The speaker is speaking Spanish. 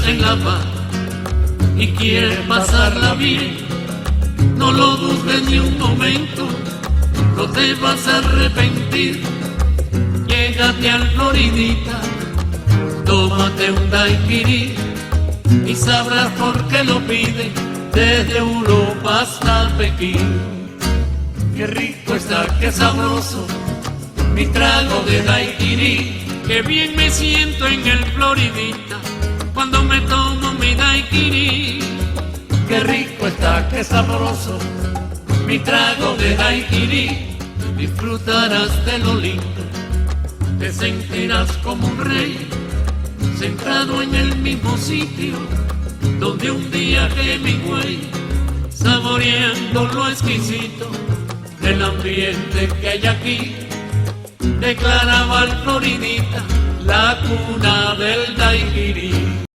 en La Paz y quieres pasarla bien, no lo dudes ni un momento, no te vas a arrepentir. Llégate al Floridita, tómate un daiquiri y sabrás por qué lo piden desde Europa hasta Pekín. Qué rico está, qué sabroso mi trago de daiquiri, qué bien me siento en el Floridita cuando me tomo mi daiquiri. Qué rico está, qué sabroso mi trago de daiquiri, disfrutarás de lo lindo, te sentirás como un rey, sentado en el mismo sitio donde un día Hemingway, saboreando lo exquisito del ambiente que hay aquí, declaraba al Floridita la cuna del daiquiri.